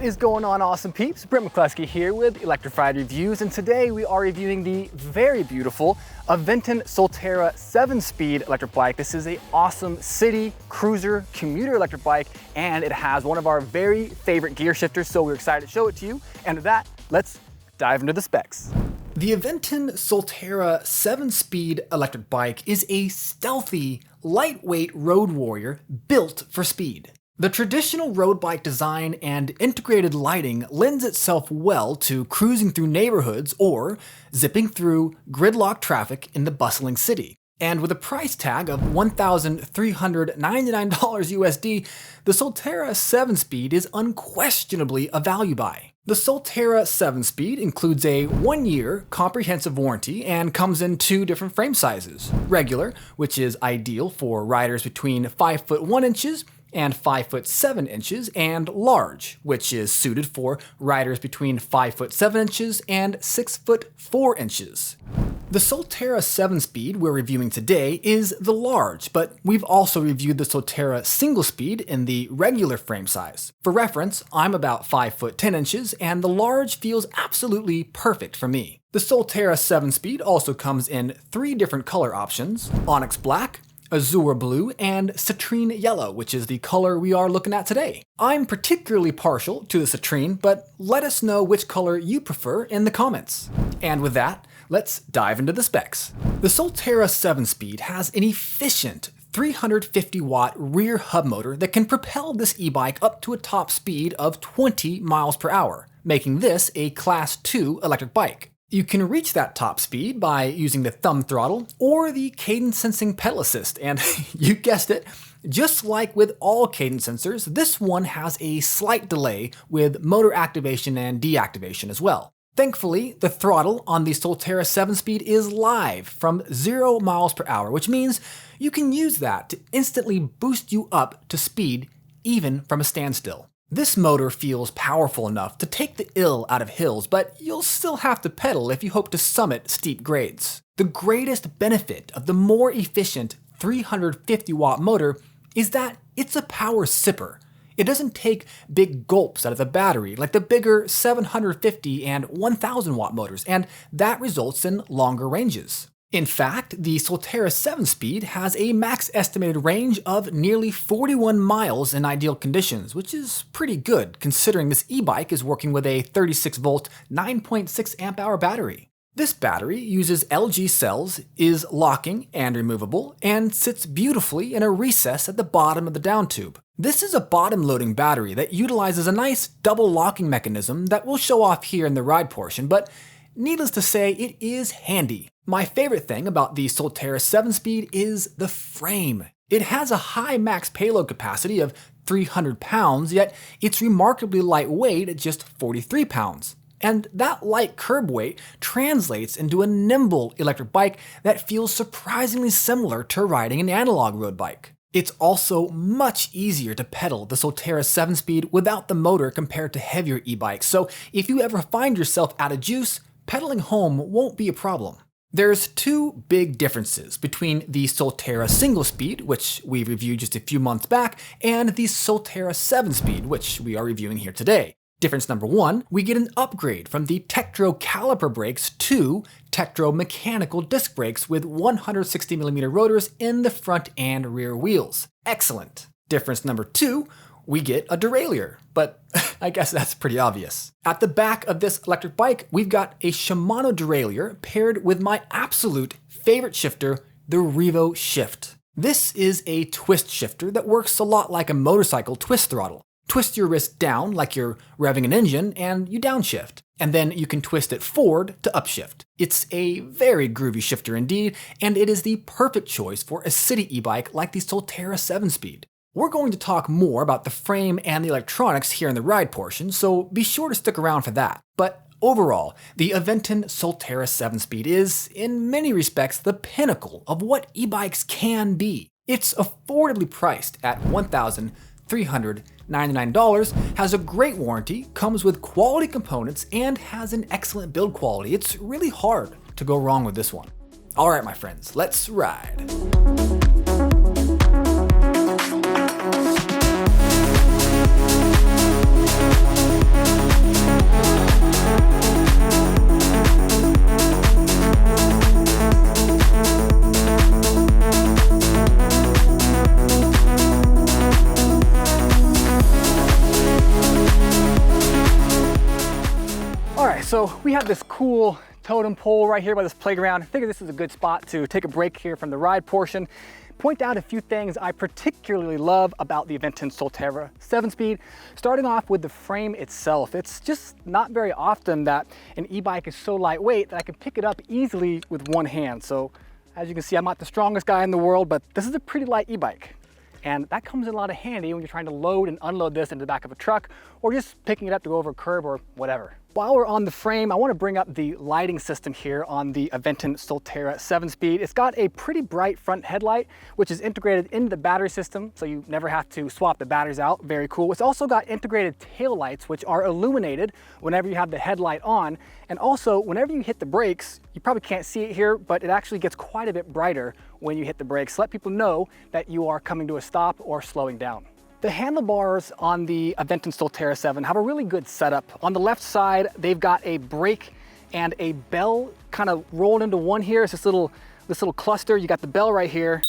is going on, awesome peeps? Brent McCluskey here with Electrified Reviews, and today we are reviewing the very beautiful Aventon Soltera 7-speed electric bike. This is an awesome city, cruiser, commuter electric bike, and it has one of our very favorite gear shifters, so we're excited to show it to you. And with that, let's dive into the specs. The Aventon Soltera 7-speed electric bike is a stealthy, lightweight road warrior built for speed. The traditional road bike design and integrated lighting lends itself well to cruising through neighborhoods or zipping through gridlock traffic in the bustling city. And with a price tag of $1,399 USD, the Soltera 7-speed is unquestionably a value buy. The Soltera 7-speed includes a 1-year comprehensive warranty and comes in 2 different frame sizes. Regular, which is ideal for riders between 5 foot 1 inches and 5 foot 7 inches, and large, which is suited for riders between 5 foot 7 inches and 6 foot 4 inches. The Soltera 7-speed we're reviewing today is the large, but we've also reviewed the Soltera single speed in the regular frame size. For reference, I'm about 5 foot 10 inches, and the large feels absolutely perfect for me. The Soltera 7-speed also comes in 3 different color options: Onyx Black, Azure Blue, and Citrine Yellow, which is the color we are looking at today. I'm particularly partial to the citrine, but let us know which color you prefer in the comments. And with that, let's dive into the specs. The Soltera 7-speed has an efficient 350 watt rear hub motor that can propel this e-bike up to a top speed of 20 miles per hour, making this a Class 2 electric bike. You can reach that top speed by using the thumb throttle or the cadence sensing pedal assist, and you guessed it, just like with all cadence sensors, this one has a slight delay with motor activation and deactivation as well. Thankfully, the throttle on the Soltera 7-speed is live from 0 miles per hour, which means you can use that to instantly boost you up to speed even from a standstill. This motor feels powerful enough to take the ill out of hills, but you'll still have to pedal if you hope to summit steep grades. The greatest benefit of the more efficient 350 watt motor is that it's a power sipper. It doesn't take big gulps out of the battery like the bigger 750 and 1000 watt motors, and that results in longer ranges. In fact, the Soltera 7-speed has a max estimated range of nearly 41 miles in ideal conditions, which is pretty good considering this e-bike is working with a 36 volt 9.6 amp hour battery. This battery uses LG cells, is locking and removable, and sits beautifully in a recess at the bottom of the down tube. This is a bottom-loading battery that utilizes a nice double locking mechanism that we'll show off here in the ride portion, but needless to say, it is handy. My favorite thing about the Soltera 7-speed is the frame. It has a high max payload capacity of 300 pounds, yet it's remarkably lightweight at just 43 pounds. And that light curb weight translates into a nimble electric bike that feels surprisingly similar to riding an analog road bike. It's also much easier to pedal the Soltera 7-speed without the motor compared to heavier e-bikes, so if you ever find yourself out of juice, pedaling home won't be a problem. There's 2 big differences between the Soltera single speed, which we reviewed just a few months back, and the Soltera 7-speed, which we are reviewing here today. Difference number 1, we get an upgrade from the Tektro caliper brakes to Tektro mechanical disc brakes with 160mm rotors in the front and rear wheels. Excellent. Difference number 2, we get a derailleur, but I guess that's pretty obvious. At the back of this electric bike, we've got a Shimano derailleur paired with my absolute favorite shifter, the Revo Shift. This is a twist shifter that works a lot like a motorcycle twist throttle. Twist your wrist down like you're revving an engine and you downshift, and then you can twist it forward to upshift. It's a very groovy shifter indeed, and it is the perfect choice for a city e-bike like the Soltera 7-speed. We're going to talk more about the frame and the electronics here in the ride portion, so be sure to stick around for that. But overall, the Aventon Soltera 7-speed is, in many respects, the pinnacle of what e-bikes can be. It's affordably priced at $1,399, has a great warranty, comes with quality components, and has an excellent build quality. It's really hard to go wrong with this one. Alright my friends, let's ride. So we have this cool totem pole right here by this playground. I figure this is a good spot to take a break here from the ride portion. Point out a few things I particularly love about the Aventon Soltera 7-speed, starting off with the frame itself. It's just not very often that an e-bike is so lightweight that I can pick it up easily with one hand. So as you can see, I'm not the strongest guy in the world, but this is a pretty light e-bike. And that comes in a lot of handy when you're trying to load and unload this into the back of a truck, or just picking it up to go over a curb or whatever. While we're on the frame, I want to bring up the lighting system here on the Aventon Soltera 7-speed. It's got a pretty bright front headlight, which is integrated into the battery system, so you never have to swap the batteries out. Very cool. It's also got integrated tail lights, which are illuminated whenever you have the headlight on. And also, whenever you hit the brakes, you probably can't see it here, but it actually gets quite a bit brighter when you hit the brakes. Let people know that you are coming to a stop or slowing down. The handlebars on the Aventon Soltera 7 have a really good setup. On the left side, they've got a brake and a bell kind of rolled into one here. It's this little cluster. You got the bell right here,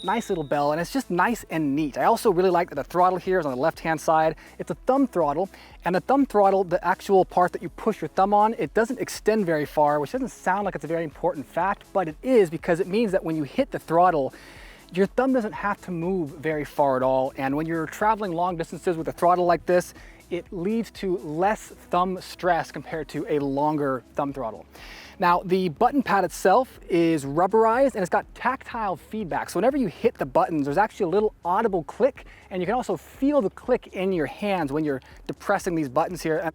nice little bell, and it's just nice and neat. I also really like that the throttle here is on the left-hand side. It's a thumb throttle, and the thumb throttle, the actual part that you push your thumb on, it doesn't extend very far, which doesn't sound like it's a very important fact, but it is, because it means that when you hit the throttle, your thumb doesn't have to move very far at all. And when you're traveling long distances with a throttle like this, it leads to less thumb stress compared to a longer thumb throttle. Now, the button pad itself is rubberized and it's got tactile feedback. So whenever you hit the buttons, there's actually a little audible click, and you can also feel the click in your hands when you're depressing these buttons here.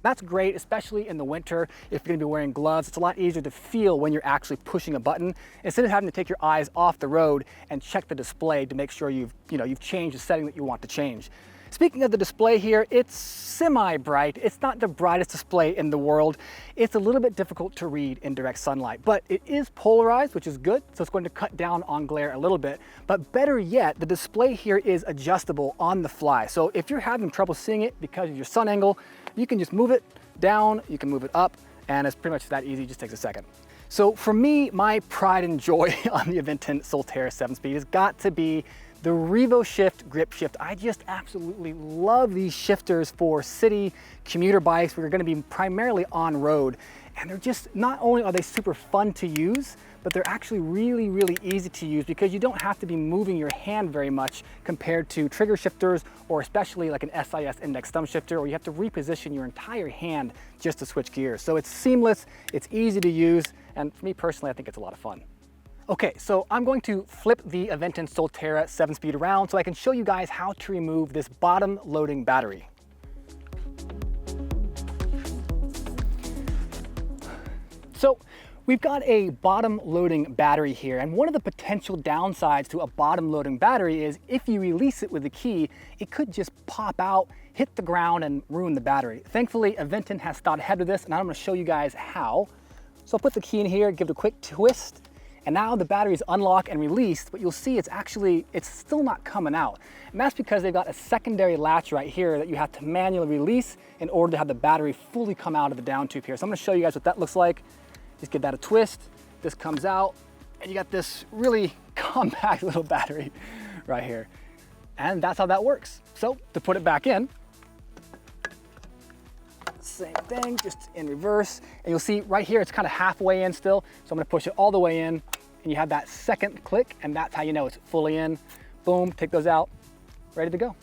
That's great, especially in the winter. If you're gonna be wearing gloves, it's a lot easier to feel when you're actually pushing a button, instead of having to take your eyes off the road and check the display to make sure you've changed the setting that you want to change. Speaking of the display here, it's semi-bright. It's not the brightest display in the world. It's a little bit difficult to read in direct sunlight, but it is polarized, which is good, so it's going to cut down on glare a little bit. But better yet, the display here is adjustable on the fly. So if you're having trouble seeing it because of your sun angle, you can just move it down, you can move it up, and it's pretty much that easy, it just takes a second. So for me, my pride and joy on the Aventon Soltera 7-speed has got to be the Revo Shift grip shift. I just absolutely love these shifters for city commuter bikes. We're gonna be primarily on road. And they're just, not only are they super fun to use, but they're actually really, really easy to use because you don't have to be moving your hand very much compared to trigger shifters, or especially like an SIS index thumb shifter, or you have to reposition your entire hand just to switch gears. So it's seamless, it's easy to use, and for me personally, I think it's a lot of fun. Okay, so I'm going to flip the Aventon Soltera 7-speed around so I can show you guys how to remove this bottom loading battery. So we've got a bottom loading battery here, and one of the potential downsides to a bottom loading battery is if you release it with the key, it could just pop out, hit the ground, and ruin the battery. Thankfully, Aventon has thought ahead of this, and I'm gonna show you guys how. So I'll put the key in here, give it a quick twist, and now the battery is unlocked and released, but you'll see it's still not coming out. And that's because they've got a secondary latch right here that you have to manually release in order to have the battery fully come out of the down tube here. So I'm gonna show you guys what that looks like. Just give that a twist, this comes out, and you got this really compact little battery right here. And that's how that works. So to put it back in, same thing, just in reverse. And you'll see right here, it's kind of halfway in still. So I'm gonna push it all the way in, and you have that second click, and that's how you know it's fully in. Boom, take those out, ready to go.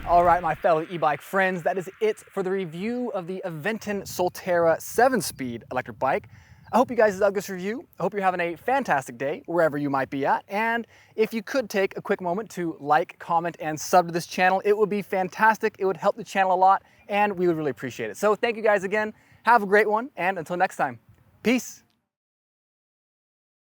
All right, my fellow e-bike friends, that is it for the review of the Aventon Soltera 7-speed electric bike. I hope you guys dug this review. I hope you're having a fantastic day wherever you might be at. And if you could take a quick moment to like, comment, and sub to this channel, it would be fantastic. It would help the channel a lot, and we would really appreciate it. So thank you guys again. Have a great one, and until next time, peace.